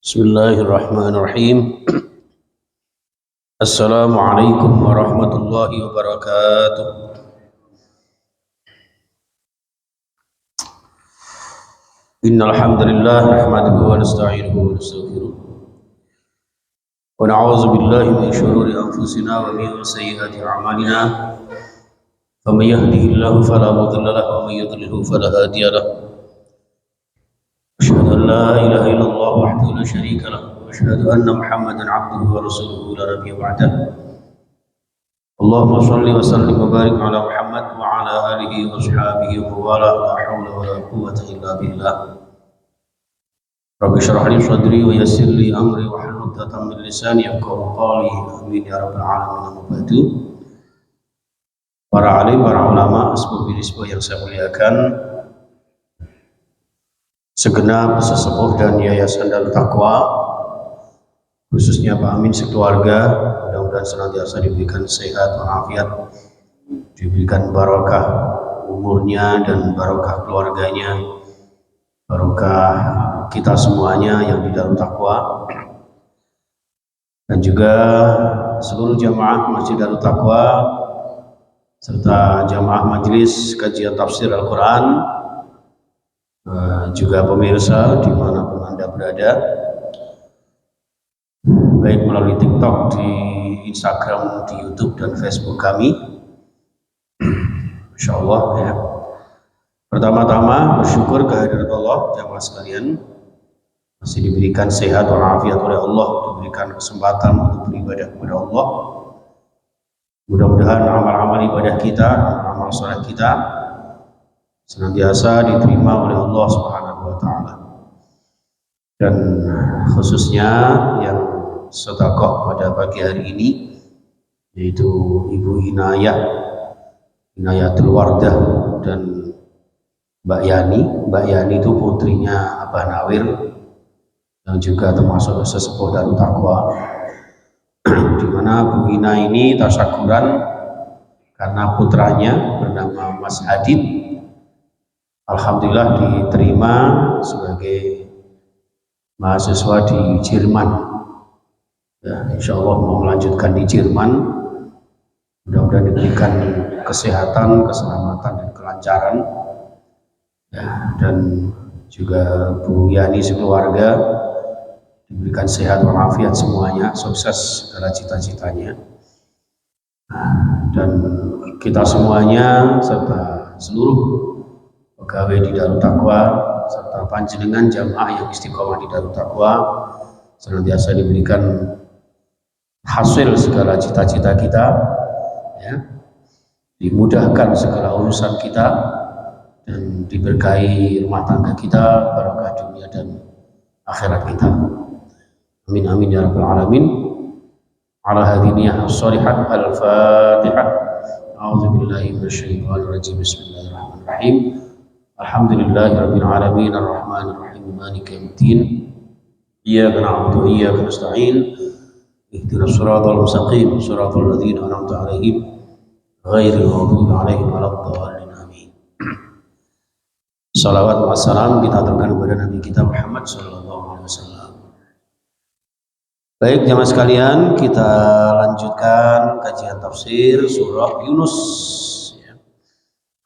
Bismillahirrahmanirrahim. Assalamualaikum warahmatullahi wabarakatuh. Innal hamdalillah nahmaduhu wa nasta'inuhu wa nastaghfiruh. Wa na'udzu billahi min shururi anfusina wa min sayyiati a'malina. Faman yahdihillahu fala mudilla lahu wa man yudlilhu fala hadiya lahu. أشهد أن لا إله إلا الله وحده لا شريك له وأشهد أن محمدا عبده ورسوله لا نبي بعده اللهم صل وسلم وبارك على محمد وعلى آله وأصحابه ومن والاه لا حول ولا قوة إلا بالله رب اشرح لي صدري ويسر لي أمري واحلل عقدة من لساني يفقهوا قولي آمين يا رب العالمين أما بعد. Para alim, para ulama, asbab yang saya muliakan, segenap sesepuh dan yayasan Darut Taqwa, khususnya Pak Amin sekeluarga, mudah-mudahan senantiasa diberikan sehat walafiat, diberikan barokah umurnya dan barokah keluarganya, barokah kita semuanya yang di Darut Taqwa, dan juga seluruh jamaah Masjid Darut Taqwa serta jamaah majelis kajian tafsir Al-Quran, juga pemirsa dimanapun Anda berada, baik melalui TikTok, di Instagram, di YouTube dan Facebook kami. Insya Allah ya. Pertama-tama bersyukur kehadirat Allah jamaah sekalian, masih diberikan sehat walafiat oleh Allah, diberikan kesempatan untuk beribadah kepada Allah. Mudah-mudahan amal-amal ibadah kita, amal sholat kita senantiasa diterima oleh Allah Subhanahu wa Ta'ala, dan khususnya yang sedekah pada pagi hari ini yaitu Ibu Inayatul Wardah dan Mbak Yani itu putrinya Abah Nawir yang juga termasuk sesepuh Darut Taqwa, di mana Bu Ina ini tasyakuran karena putranya bernama Mas Hadid alhamdulillah diterima sebagai mahasiswa di Jerman. Ya, insya Allah mau melanjutkan di Jerman. Mudah-mudahan diberikan kesehatan, keselamatan, dan kelancaran. Ya, dan juga Bu Yani sekeluarga diberikan sehat walafiat semuanya, sukses segala cita-citanya. Dan kita semuanya serta seluruh pegawai di Darut Taqwa serta panjenengan jamaah yang istiqomah di Darut Taqwa senantiasa diberikan hasil segala cita-cita kita, ya, dimudahkan segala urusan kita, dan diberkahi rumah tangga kita, barokah dunia dan akhirat kita. Amin amin ya rabbal alamin. Ala hadiniyah as-salihah al-fatihah. A'udzu billahi minasyaitonir rajim. Bismillahirrahmanirrahim. Alhamdulillahi rabbil alamin arrahmanir rahim maliki yaumiddin. Iyyaka na'budu wa iyyaka nasta'in. Ihdinas siratal mustaqim, siratal ladzina an'amta 'alaihim ghairil maghdubi 'alaihim waladdallin. Amin. Salawat wa salam kita aturkan kepada Nabi kita Muhammad sallallahu alaihi wasallam. Baik jamaah sekalian, kita lanjutkan kajian tafsir surah Yunus,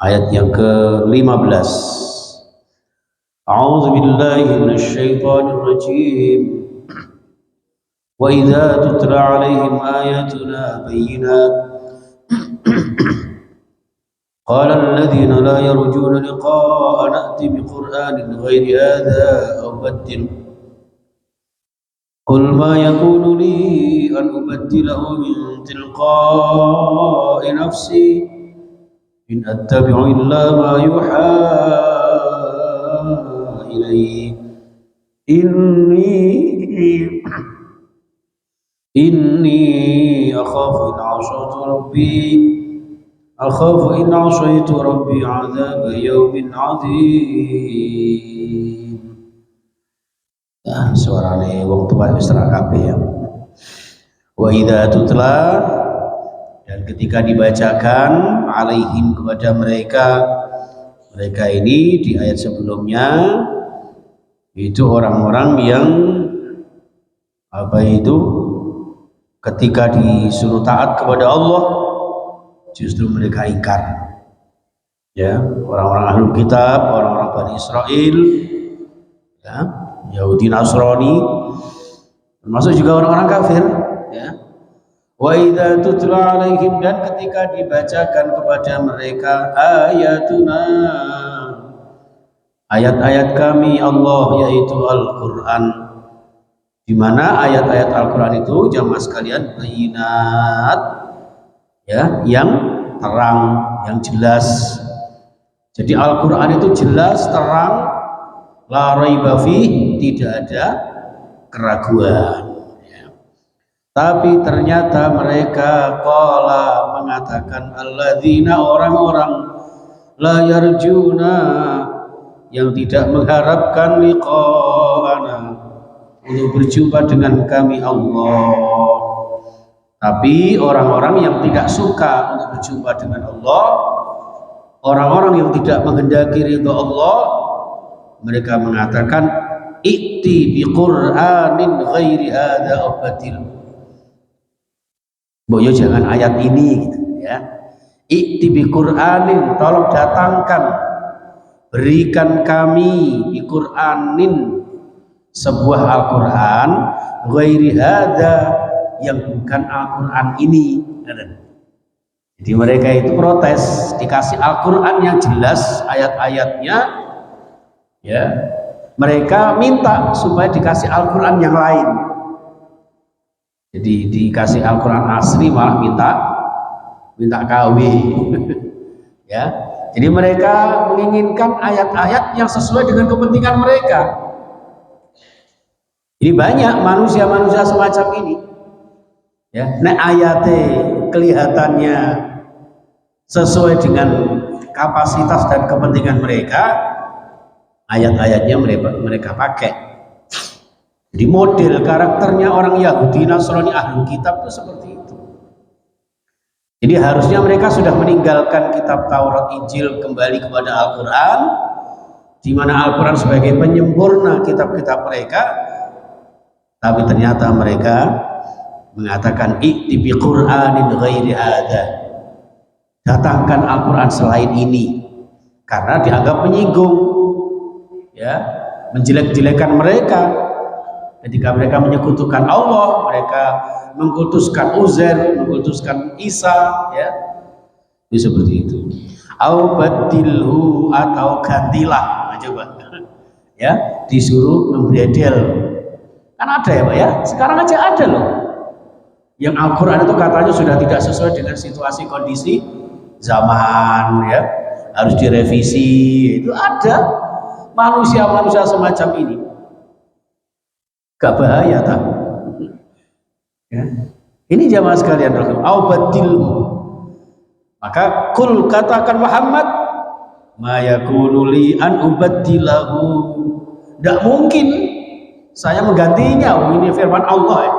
ayat yang ke-15. A'udzu billahi minasyaitonir rajim. Wa idza tutla 'alaihim ayatuna bayyinat qala alladhina la yarjuna liqa'ana a'ti biqur'anin ghairi hadha aw baddil قل ما يكون لي أن أبدله من تلقاء نفسي إن أتبع إلا ما يوحى إلي إني أخاف إن عصيت ربي عذاب يوم عظيم. Suarane wong tua wis ra kabeh ya. Wa idza tutla, dan ketika dibacakan alaihim kepada mereka ini di ayat sebelumnya, itu orang-orang yang Apa itu? Ketika disuruh taat kepada Allah, justru mereka ingkar. Ya, orang-orang ahlul kitab, orang-orang Bani Israel, ya, Yahudi Nasrani, termasuk juga orang-orang kafir, ya. Wa idza tutla alaihim, dan ketika dibacakan kepada mereka ayatuna, ayat-ayat kami Allah, yaitu Al-Qur'an, di mana ayat-ayat Al-Qur'an itu jamaah sekalian bayinat, ya, yang terang, yang jelas. Jadi Al-Qur'an itu jelas, terang, la raiba fi, tidak ada keraguan. Tapi ternyata mereka qala, mengatakan alladzina, orang-orang la yarjuna, yang tidak mengharapkan liqa'ana, untuk berjumpa dengan kami Allah. Tapi orang-orang yang tidak suka untuk berjumpa dengan Allah, orang-orang yang tidak menghendaki ridha Allah, mereka mengatakan i'ti bi Qur'anin ghairi hadza abadil. Boyo jangan ayat ini gitu, ya. I'ti bi Qur'anin, tolong datangkan, berikan kami bi Qur'anin, sebuah Al-Qur'an, ghairi hadza, yang bukan Al-Qur'an ini. Jadi mereka itu protes, dikasih Al-Qur'an yang jelas ayat-ayatnya, ya. Mereka minta supaya dikasih Al-Qur'an yang lain. Jadi dikasih Al-Quran asli malah minta KW. Ya, jadi mereka menginginkan ayat-ayat yang sesuai dengan kepentingan mereka. Ini banyak manusia-manusia semacam ini. Ya, nek ayatnya kelihatannya sesuai dengan kapasitas dan kepentingan mereka, ayat-ayatnya mereka pakai. Jadi model karakternya orang Yahudi Nasrani ahli kitab itu seperti itu. Jadi harusnya mereka sudah meninggalkan kitab Taurat Injil, kembali kepada Al-Quran, di mana Al-Quran sebagai penyempurna kitab-kitab mereka. Tapi ternyata mereka mengatakan i'ti bi Qur'anin ghairi hadza, datangkan Al-Quran selain ini, karena dianggap menyinggung, ya, menjelek-jelekan mereka. Ketika mereka menyekutukan Allah, mereka mengkultuskan Uzair, mengkultuskan Isa, ya, itu seperti itu. Au badilhu, atau gantilah, nah, coba, ya, disuruh membredel. Kan ada ya Pak ya, sekarang aja ada loh, yang Al-Quran itu katanya sudah tidak sesuai dengan situasi kondisi zaman, ya, harus direvisi. Itu ada manusia-manusia semacam ini. Gak bahaya tak? Ya. Ini jamaah sekalian, au badilhu, maka kul, katakan Muhammad, ma yakunu li an ubaddilahu, tidak mungkin saya menggantinya. Ini firman Allah, ya.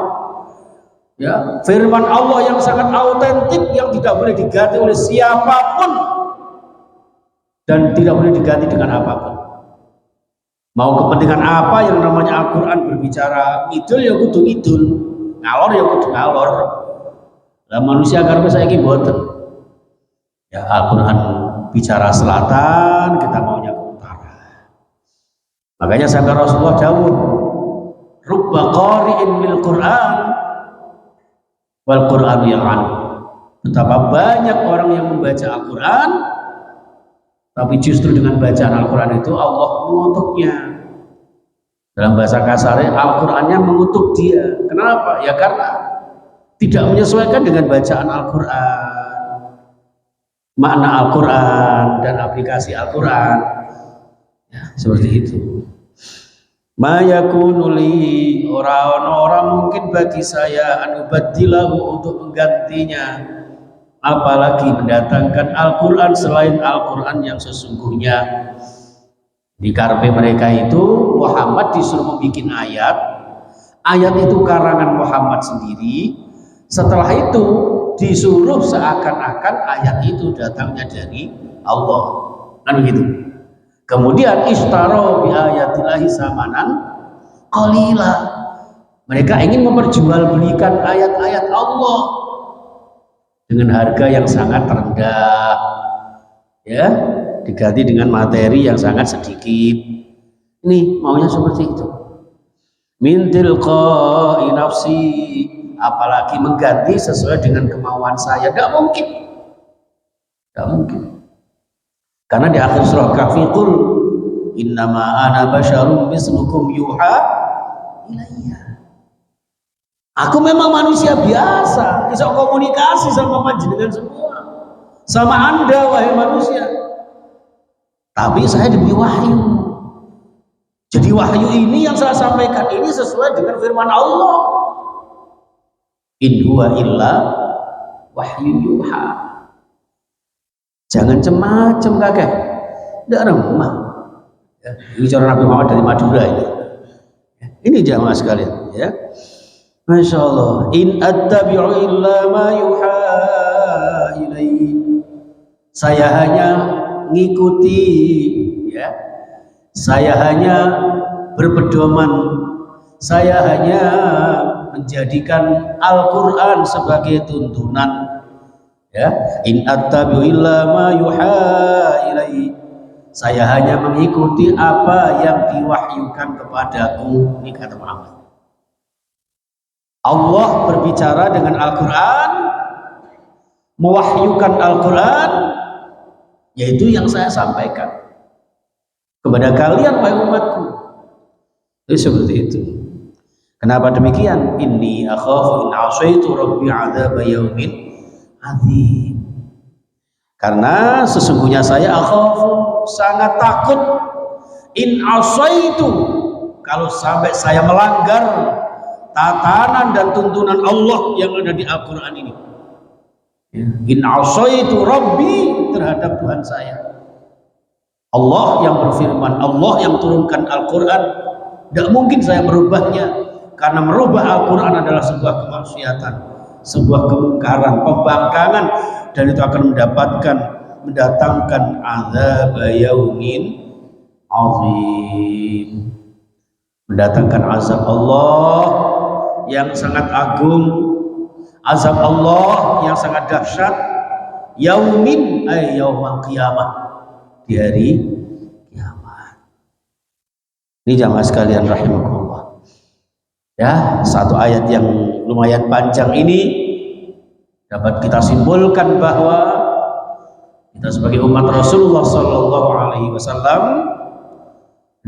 Ya, firman Allah yang sangat autentik, yang tidak boleh diganti oleh siapapun dan tidak boleh diganti dengan apapun. Mau kepentingan apa yang namanya Al-Quran berbicara ngidul ya kudu ngidul, ngalor ya kudu ngalor. Lah manusia karena saya ini boten. Ya, Al-Quran bicara selatan, kita maunya ke utara. Makanya sampai Rasulullah dawuh, rubba qari'in bil Qur'an wal Qur'anu yal'an. Betapa banyak orang yang membaca Al-Quran, tapi justru dengan bacaan Al-Quran itu Allah mengutuknya. Dalam bahasa kasarnya, Al-Qurannya mengutuk dia. Kenapa? Ya karena tidak menyesuaikan dengan bacaan Al-Quran, makna Al-Quran dan aplikasi Al-Quran. Ya, seperti itu. Ma yakunu li, orang mungkin bagi saya anubaddilahu, untuk menggantinya, apalagi mendatangkan Al-Quran selain Al-Quran yang sesungguhnya. Di karpe mereka itu Muhammad disuruh membuat ayat itu karangan Muhammad sendiri. Setelah itu disuruh seakan-akan ayat itu datangnya dari Allah, kan begitu. Kemudian ishtaro bi ayatillahi samanan qalila, Mereka ingin memperjualbelikan ayat-ayat Allah dengan harga yang sangat rendah, ya, diganti dengan materi yang sangat sedikit. Ini maunya seperti itu. Min tilqa'i nafsi, apalagi mengganti sesuai dengan kemauan saya, tidak mungkin. Tidak mungkin. Karena di akhir surah Kahfi, qul innama ana basyarum mislukum yuha ilayya. Aku memang manusia biasa, bisa komunikasi sama panjenengan semua, sama Anda wahai manusia. Tapi saya diberi wahyu. Jadi wahyu ini yang saya sampaikan ini sesuai dengan firman Allah. In huwa illa wahyu yuha. Jangan cemacem kakek, tidak remah. Ini cara Nabi Muhammad dari Madura ini. Ini jamaah sekalian, ya. Masya Allah. In attabi'u illa ma yuha ilaihi. Saya hanya ngikuti, ya. Saya hanya berpedoman. Saya hanya menjadikan Al-Quran sebagai tuntunan. Ya. In attabi'u illa ma yuha ilaihi. Saya hanya mengikuti apa yang diwahyukan kepadaku. Ini kata Muhammad. Allah berbicara dengan Al-Quran, mewahyukan Al-Quran, yaitu yang saya sampaikan kepada kalian wahai umatku. Itu seperti itu. Kenapa demikian? Inni akhafu in asaitu rabbi adzab yaumin adzim. Karena sesungguhnya saya akhafu, sangat takut, in asaitu, kalau sampai saya melanggar tatanan dan tuntunan Allah yang ada di Al-Quran ini. In asaitu rabbi, terhadap Tuhan saya. Allah yang berfirman, Allah yang turunkan Al-Quran, tidak mungkin saya merubahnya, karena merubah Al-Quran adalah sebuah kemaksiatan, sebuah kemungkaran, pembangkangan, dan itu akan mendatangkan azab yaumin azim, mendatangkan azab Allah yang sangat agung, azab Allah yang sangat dahsyat, yaumin ay yaumal qiyamah, di hari kiamat. Ini jamaah sekalian rahimakumullah. Ya, satu ayat yang lumayan panjang ini dapat kita simpulkan bahwa kita sebagai umat Rasulullah Sallallahu Alaihi Wasallam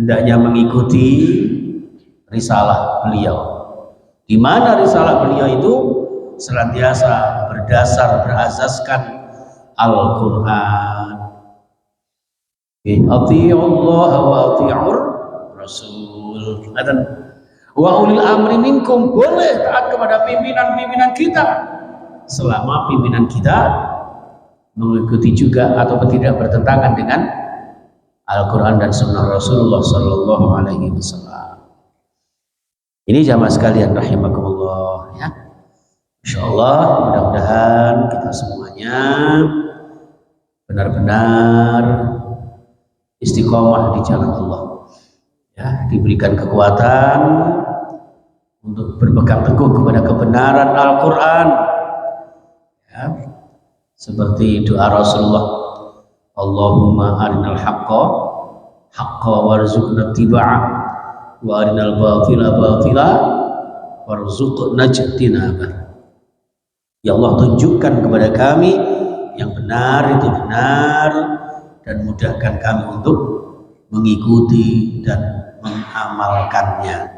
hendaknya mengikuti risalah beliau. Di mana risalah beliau itu senantiasa berasaskan Al-Quran. Ati'ullah wa ati'ur Rasul. Wa ulil amri minkum, boleh taat kepada pimpinan-pimpinan kita selama pimpinan kita mengikuti juga atau tidak bertentangan dengan Al-Quran dan Sunnah Rasulullah Sallallahu Alaihi Wasallam. Ini jamaah sekalian rahimakumullah, ya. Insyaallah mudah-mudahan kita semuanya benar-benar istiqomah di jalan Allah, ya, diberikan kekuatan untuk berpegang teguh kepada kebenaran Al-Quran, ya, seperti doa Rasulullah, Allahumma arinal haqqa haqqa warzuqna ittiba'ah wa arinal batila batila warzuqna ijtinabah. Ya Allah, tunjukkan kepada kami yang benar itu benar, dan mudahkan kami untuk mengikuti dan mengamalkannya.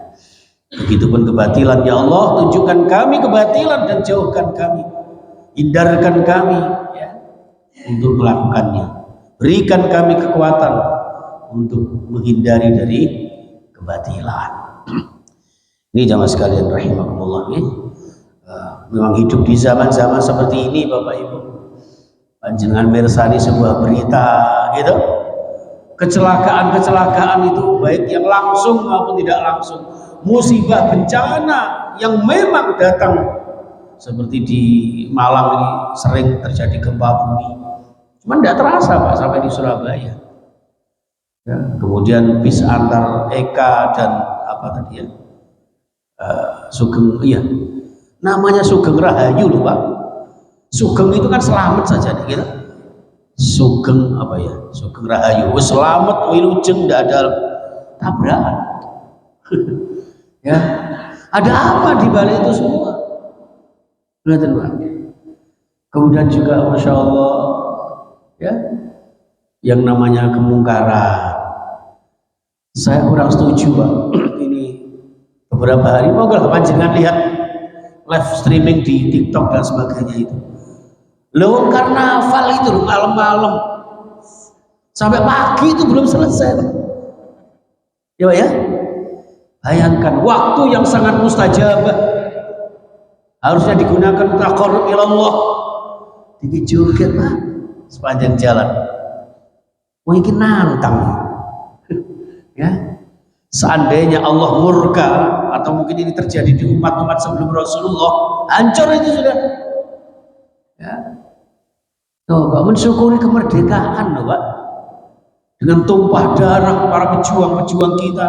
Begitupun kebatilan, ya Allah, tunjukkan kami kebatilan dan jauhkan kami, hindarkan kami, ya, untuk melakukannya. Berikan kami kekuatan untuk menghindari dari kebatilan. Ini jamaah sekalian rahimakumullah, ya. Memang hidup di zaman-zaman seperti ini, Bapak Ibu. Panjenengan mirsani sebuah berita, gitu. Kecelakaan-kecelakaan itu baik yang langsung maupun tidak langsung, musibah bencana yang memang datang, seperti di Malang ini sering terjadi gempa bumi, cuman tidak terasa Pak sampai di Surabaya. Ya, kemudian bis antar Eka dan apa tadi ya, Sugeng, iya, namanya Sugeng Rahayu loh Pak. Sugeng itu kan selamat saja nih gitu. Sugeng apa ya? Sugeng Rahayu. Selamat wilujeng, tidak ada tabrakan. Ya, ada apa di balik itu semua? Kelihatan Pak. Kemudian juga Masya Allah, ya, yang namanya kemungkaran. Saya kurang setuju Pak. Ini beberapa hari mau gak panjenengan lihat live streaming di TikTok dan sebagainya itu. Loh, karnaval itu malam-malam sampai pagi itu belum selesai Pak. Ya Pak ya. Bayangkan waktu yang sangat mustajabah harusnya digunakan untuk taqarrub ila Allah, joget Pak sepanjang jalan. Mungkin nantang ya. Seandainya Allah murka atau mungkin ini terjadi di umat-umat sebelum Rasulullah, hancur itu sudah. Ya. Tuh, Pak, mensyukuri kemerdekaan loh Pak. Dengan tumpah darah para pejuang-pejuang kita.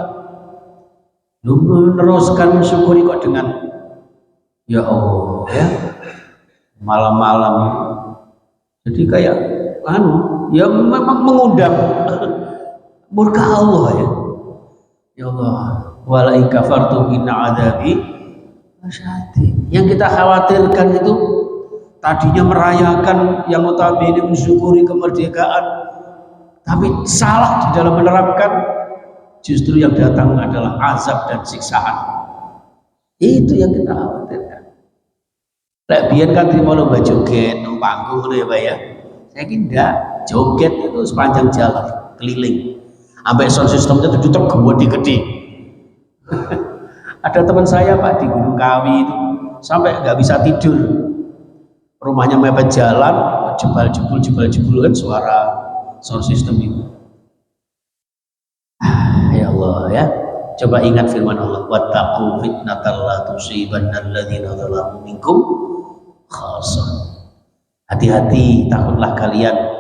Meneruskan mensyukuri kok dengan ya Allah ya. Malam-malam. Jadi kayak ya memang mengundang murka Allah ya. Ya Allah, wala in kafartum inna adzabi lasyadid. Yang kita khawatirkan itu tadinya merayakan yang notabene mensyukuri kemerdekaan, tapi salah di dalam menerapkan, justru yang datang adalah azab dan siksaan. Itu yang kita khawatirkan. Lek biyen kan terima lomba joget nang panggung ya Pak ya. Saya kira joget itu sepanjang jalan keliling. Sampai sound systemnya tutup gede. Ada teman saya Pak di Gunung Kawi itu sampai nggak bisa tidur. Rumahnya mepet jalan, jebal-jebul kan suara sound system itu. Ya Allah ya. Coba ingat firman Allah, wattaqu fitnatal la tusibanna alladziina zalamu minkum khassah. Hati-hati, takutlah kalian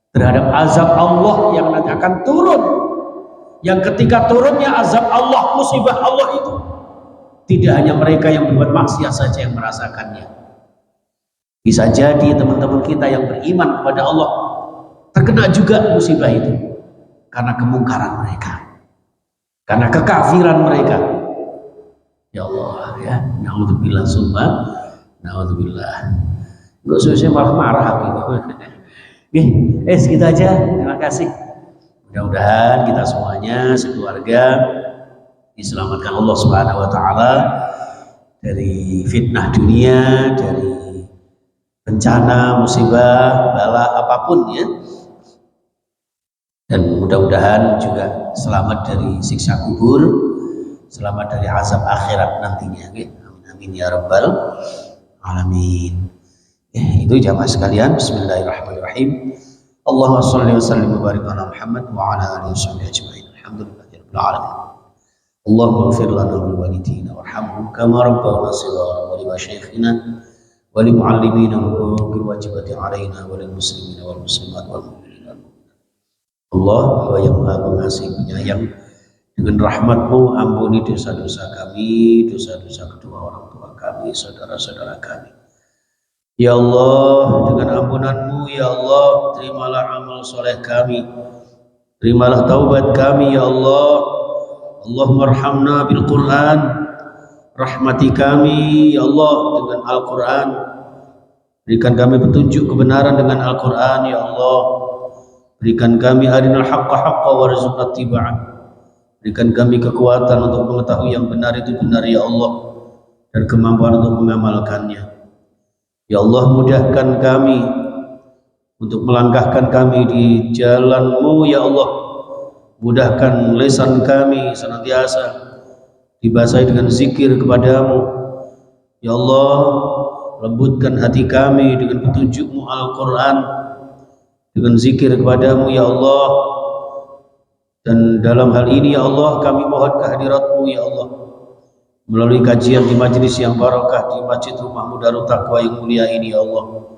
terhadap azab Allah yang nanti akan turun, yang ketika turunnya azab Allah, musibah Allah itu tidak hanya mereka yang berbuat maksiat saja yang merasakannya. Bisa jadi teman-teman kita yang beriman kepada Allah terkena juga musibah itu karena kemungkaran mereka, karena kekafiran mereka. Ya Allah ya, naudzubillah summa naudzubillah. Enggak usah malah marah gitu. Oke, segitu aja. Terima kasih. Mudah-mudahan kita semuanya sekeluarga diselamatkan Allah Subhanahu wa taala dari fitnah dunia, dari bencana, musibah, bala apapun ya. Dan mudah-mudahan juga selamat dari siksa kubur, selamat dari azab akhirat nantinya. Amin ya rabbal alamin. Itu jamaah sekalian, bismillahirrahmanirrahim. Allahumma shalli wa sallim wa barik ala Muhammad wa ala alihi washabbihi ajma'in. Alhamdulillahirabbil alamin. Allahumma ighfir lana wa liwalidina warhamhum kama rabbawna shighara wa li masyayikhina wa li muallimina wa qul wajibati alaina wa lil muslimina wal muslimat wal mu'minina. Allah yang Maha Pengasih Penyayang, dengan rahmat-Mu ampuni dosa-dosa kami, dosa-dosa kedua orang tua kami, saudara-saudara kami. Ya Allah, dengan ampunan-Mu ya Allah, terimalah amal soleh kami, terimalah taubat kami ya Allah. Allahumma arhamna bil Quran, rahmati kami ya Allah dengan Al-Quran, berikan kami petunjuk kebenaran dengan Al-Quran ya Allah. Berikan kami arinal haqqa haqqa warzuqna tiba'ah, berikan kami kekuatan untuk mengetahui yang benar itu benar ya Allah, dan kemampuan untuk mengamalkannya. Ya Allah, mudahkan kami untuk melangkahkan kami di jalan-Mu ya Allah. Mudahkan lisan kami senantiasa dibasahi dengan zikir kepadamu ya Allah. Lembutkan hati kami dengan petunjuk-Mu Al-Quran, dengan zikir kepadamu ya Allah. Dan dalam hal ini ya Allah, kami mohon kehadirat-Mu ya Allah, melalui kajian di majelis yang barakah di Masjid Rumahmu Darut Taqwa yang mulia ini ya Allah,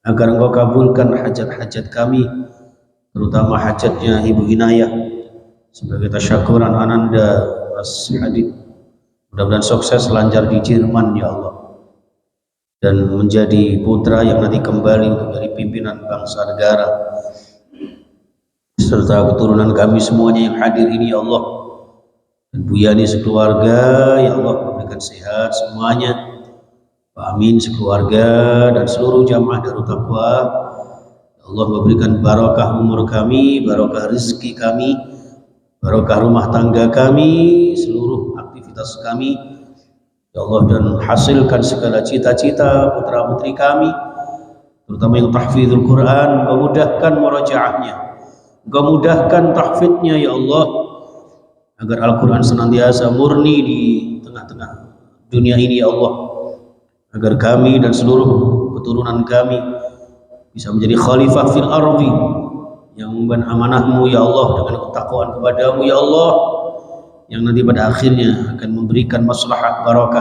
agar Engkau kabulkan hajat-hajat kami, terutama hajatnya Ibu Inayah sebagai tasyakuran ananda Mas Hadid Mudah-mudahan sukses lancar di Jerman ya Allah, dan menjadi putra yang nanti kembali untuk menjadi pimpinan bangsa negara, serta keturunan kami semuanya yang hadir ini ya Allah, dan Bu Yani sekeluarga ya Allah, berikan sehat semuanya, Pak Amin sekeluarga, dan seluruh jamaah Darut Taqwa. Ya Allah, memberikan barokah umur kami, barokah rezeki kami, barokah rumah tangga kami, seluruh aktivitas kami ya Allah, dan hasilkan segala cita-cita putra putri kami, terutama yang tahfidzul Quran. Engkau mudahkan murajaahnya, engkau mudahkan tahfidnya ya Allah, agar Al-Quran senantiasa murni di tengah-tengah dunia ini ya Allah, agar kami dan seluruh keturunan kami bisa menjadi khalifah fil ardi, yang memban amanahmu ya Allah dengan ketakwaan kepadamu ya Allah, yang nanti pada akhirnya akan memberikan maslahat barakah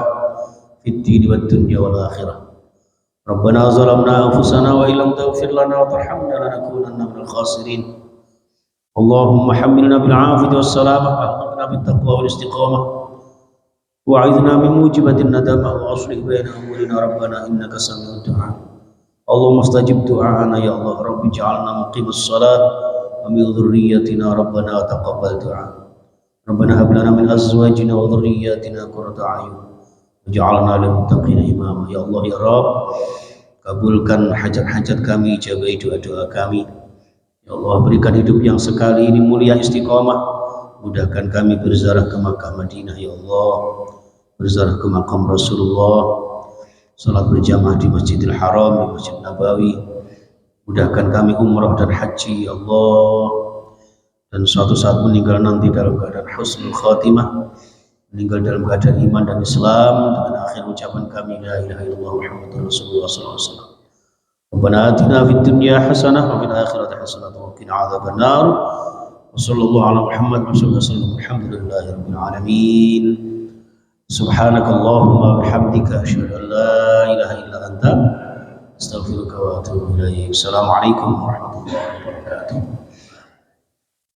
fid din wad dunya wal akhirah. Rabbana zalamna anfusana wa illam taghfir lana wa tarhamna lanakunanna minal khasirin. Allahumma hammilna bil afiyati was salamah wa aqimna bit taqwa wal istiqamah wa a'idna min mujibatin nadamah wa aslih baina umurina rabbana innaka sami'ud du'a. Allahumma astajib du'ana ya Allah. Rabbi ij'alna muqimas salat wa min dhurriyyatina rabbana taqabbal du'a. Rabbana hab lana min azwajina wa dhurriyyatina qurrata a'yun waj'alna lil muttaqina imama. Ya Allah ya Rabb, kabulkan hajat-hajat kami, jabai doa-doa kami ya Allah. Berikan hidup yang sekali ini mulia istiqamah, mudahkan kami berziarah ke Makkah Madinah ya Allah, berziarah ke makam Rasulullah, salat berjamaah di Masjidil Haram, di Masjid Nabawi, mudahkan kami umrah dan haji ya Allah, dan suatu saat meninggal nanti dalam keadaan husnul khatimah, meninggal dalam keadaan iman dan Islam, dengan akhir ucapan kami la ilaha illallah Muhammadur Rasulullah sallallahu alaihi wasallam. Rabbana atina fid dunya hasanah wa fil akhirati hasanah wa qina adzaban nar. Wa sallallahu ala Muhammad wa sallam. Alhamdulillahi rabbil alamin. Subhanakallahumma wa bihamdika asyhadu an la ilaha illa anta astaghfiruka wa atubu ilaik. Assalamualaikum warahmatullahi wabarakatuh.